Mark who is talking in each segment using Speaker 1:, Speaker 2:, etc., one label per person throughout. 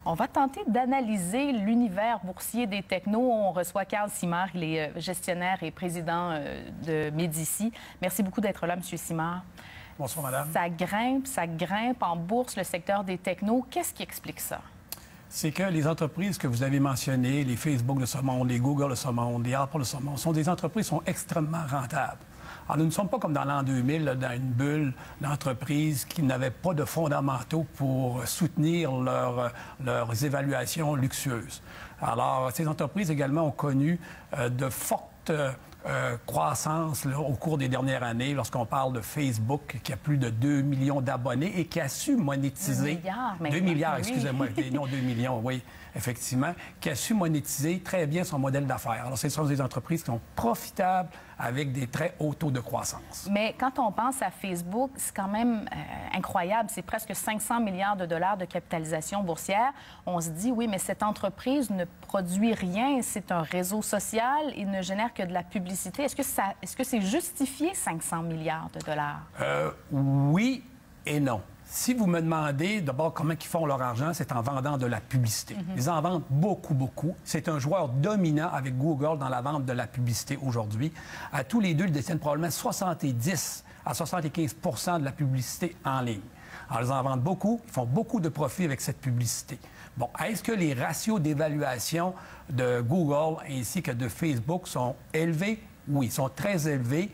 Speaker 1: On va tenter d'analyser l'univers boursier des technos. On reçoit Carl Simard, il est gestionnaire et président de Médici. Merci beaucoup d'être là, M. Simard.
Speaker 2: Bonsoir, madame.
Speaker 1: Ça grimpe en bourse, le secteur des technos. Qu'est-ce qui explique ça?
Speaker 2: C'est que les entreprises que vous avez mentionnées, les Facebook de ce monde, les Google de ce monde, les Apple de ce monde, sont des entreprises qui sont extrêmement rentables. Alors, nous ne sommes pas comme dans l'an 2000, là, dans une bulle d'entreprises qui n'avaient pas de fondamentaux pour soutenir leurs évaluations luxueuses. Alors, ces entreprises également ont connu de fortes croissance là, au cours des dernières années, lorsqu'on parle de Facebook, qui a plus de 2 millions d'abonnés et qui a su monétiser...
Speaker 1: 2 milliards, maintenant.
Speaker 2: 2 milliards,
Speaker 1: oui.
Speaker 2: excusez-moi, non 2 millions, oui, effectivement, qui a su monétiser très bien son modèle d'affaires. Alors, ce sont des entreprises qui sont profitables avec des très hauts taux de croissance.
Speaker 1: Mais quand on pense à Facebook, c'est quand même incroyable. C'est presque 500 milliards de dollars de capitalisation boursière. On se dit, oui, mais cette entreprise ne produit rien. C'est un réseau social. Il ne génère que de la publicité. Est-ce que c'est justifié, 500 milliards de dollars?
Speaker 2: Oui et non. Si vous me demandez d'abord comment ils font leur argent, c'est en vendant de la publicité. Ils en vendent beaucoup, beaucoup. C'est un joueur dominant avec Google dans la vente de la publicité aujourd'hui. À tous les deux, ils détiennent probablement 70 à 75 de la publicité en ligne. Alors, ils en vendent beaucoup, ils font beaucoup de profits avec cette publicité. Bon, est-ce que les ratios d'évaluation de Google ainsi que de Facebook sont élevés? Oui, ils sont très élevés.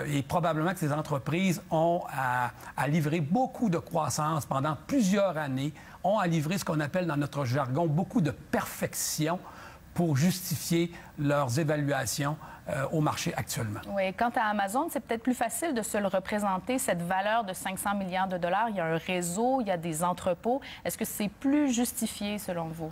Speaker 2: Et probablement que ces entreprises ont à livrer beaucoup de croissance pendant plusieurs années, ont à livrer ce qu'on appelle dans notre jargon beaucoup de perfection pour justifier leurs évaluations au marché actuellement.
Speaker 1: Oui, quant à Amazon, c'est peut-être plus facile de se le représenter, cette valeur de 500 milliards de dollars. Il y a un réseau, il y a des entrepôts. Est-ce que c'est plus justifié selon vous?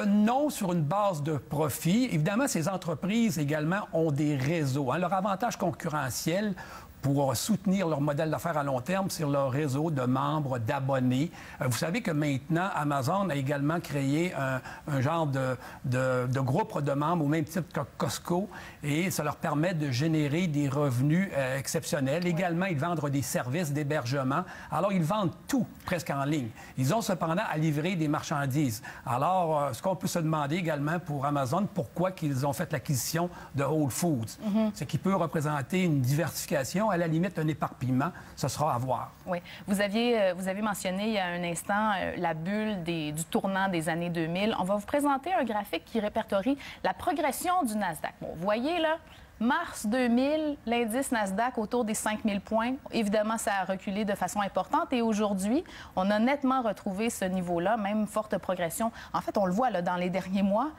Speaker 2: Non, sur une base de profit. Évidemment, ces entreprises également ont des réseaux. Hein. Leur avantage concurrentiel pour soutenir leur modèle d'affaires à long terme, c'est leur réseau de membres, d'abonnés. Vous savez que maintenant, Amazon a également créé un genre de groupe de membres au même titre que Costco et ça leur permet de générer des revenus exceptionnels. Également, ils vendent des services d'hébergement. Alors, ils vendent tout presque en ligne. Ils ont cependant à livrer des marchandises. Alors, ce qu'on peut se demander également pour Amazon, pourquoi ils ont fait l'acquisition de Whole Foods? C'est qu'il peut représenter une diversification, à la limite un éparpillement, ce sera à voir.
Speaker 1: Oui. Vous avez mentionné il y a un instant la bulle du tournant des années 2000. On va vous présenter un graphique qui répertorie la progression du Nasdaq. Bon, vous voyez là, mars 2000, l'indice Nasdaq autour des 5000 points. Évidemment, ça a reculé de façon importante et aujourd'hui, on a nettement retrouvé ce niveau-là, même forte progression. En fait, on le voit là, dans les derniers mois,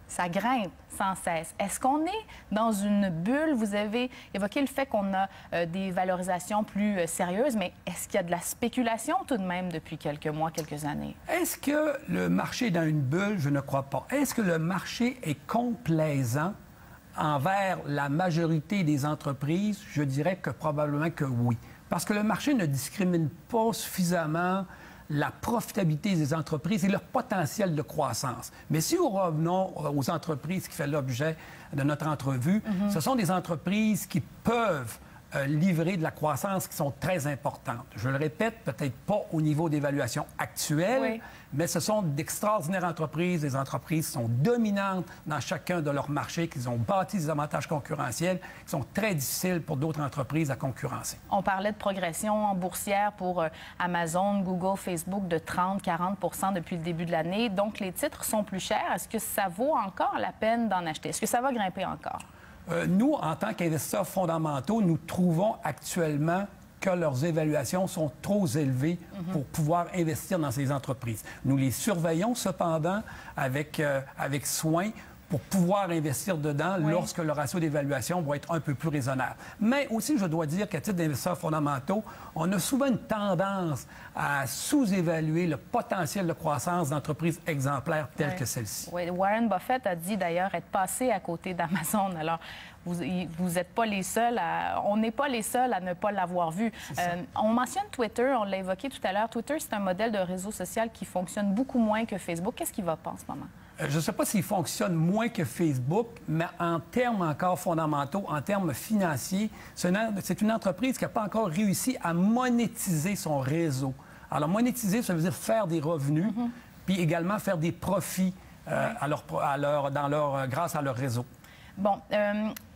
Speaker 1: ça grimpe sans cesse. Est-ce qu'on est dans une bulle? Vous avez évoqué le fait qu'on a des valorisations plus sérieuses, mais est-ce qu'il y a de la spéculation tout de même depuis quelques mois, quelques années?
Speaker 2: Est-ce que le marché est dans une bulle? Je ne crois pas. Est-ce que le marché est complaisant envers la majorité des entreprises? Je dirais que probablement que oui. Parce que le marché ne discrimine pas suffisamment la profitabilité des entreprises et leur potentiel de croissance. Mais si nous revenons aux entreprises qui font l'objet de notre entrevue, ce sont des entreprises qui peuvent livrer de la croissance qui sont très importantes. Je le répète, peut-être pas au niveau d'évaluation actuelle, mais ce sont d'extraordinaires entreprises, des entreprises qui sont dominantes dans chacun de leurs marchés, qui ont bâti des avantages concurrentiels qui sont très difficiles pour d'autres entreprises à concurrencer.
Speaker 1: On parlait de progression boursière pour Amazon, Google, Facebook de 30-40 depuis le début de l'année. Donc, les titres sont plus chers. Est-ce que ça vaut encore la peine d'en acheter? Est-ce que ça va grimper encore?
Speaker 2: Nous, en tant qu'investisseurs fondamentaux, nous trouvons actuellement que leurs évaluations sont trop élevées pour pouvoir investir dans ces entreprises. Nous les surveillons cependant avec soin pour pouvoir investir dedans lorsque le ratio d'évaluation va être un peu plus raisonnable. Mais aussi, je dois dire qu'à titre d'investisseurs fondamentaux, on a souvent une tendance à sous-évaluer le potentiel de croissance d'entreprises exemplaires telles que celle-ci.
Speaker 1: Oui, Warren Buffett a dit d'ailleurs être passé à côté d'Amazon. Alors, vous n'êtes pas les seuls on n'est pas les seuls à ne pas l'avoir vu. On mentionne Twitter, on l'a évoqué tout à l'heure. Twitter, c'est un modèle de réseau social qui fonctionne beaucoup moins que Facebook. Qu'est-ce qu'il va pas en ce moment?
Speaker 2: Je ne sais pas s'il fonctionne moins que Facebook, mais en termes encore fondamentaux, en termes financiers, c'est une entreprise qui n'a pas encore réussi à monétiser son réseau. Alors, monétiser, ça veut dire faire des revenus. puis également faire des profits grâce à leur réseau.
Speaker 1: Bon,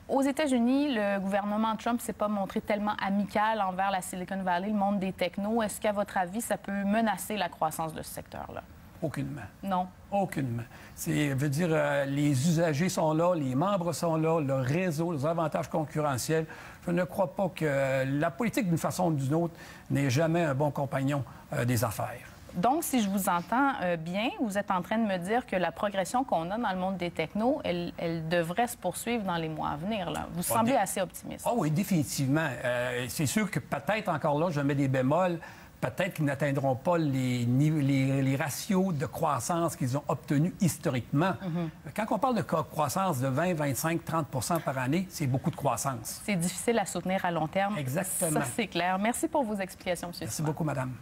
Speaker 1: aux États-Unis, le gouvernement Trump ne s'est pas montré tellement amical envers la Silicon Valley, le monde des technos. Est-ce qu'à votre avis, ça peut menacer la croissance de ce secteur-là?
Speaker 2: Aucunement.
Speaker 1: Non.
Speaker 2: Aucunement. Veut dire, les usagers sont là, les membres sont là, le réseau, les avantages concurrentiels. Je ne crois pas que la politique, d'une façon ou d'une autre, n'est jamais un bon compagnon des affaires.
Speaker 1: Donc, si je vous entends bien, vous êtes en train de me dire que la progression qu'on a dans le monde des technos, elle devrait se poursuivre dans les mois à venir, là. Vous semblez assez optimiste.
Speaker 2: Ah oui, définitivement. C'est sûr que peut-être encore là, je mets des bémols. Peut-être qu'ils n'atteindront pas les ratios de croissance qu'ils ont obtenus historiquement. Quand on parle de croissance de 20, 25, 30 par année, c'est beaucoup de croissance.
Speaker 1: C'est difficile à soutenir à long terme.
Speaker 2: Exactement.
Speaker 1: Ça, c'est clair. Merci pour vos explications, M.
Speaker 2: Merci beaucoup, madame.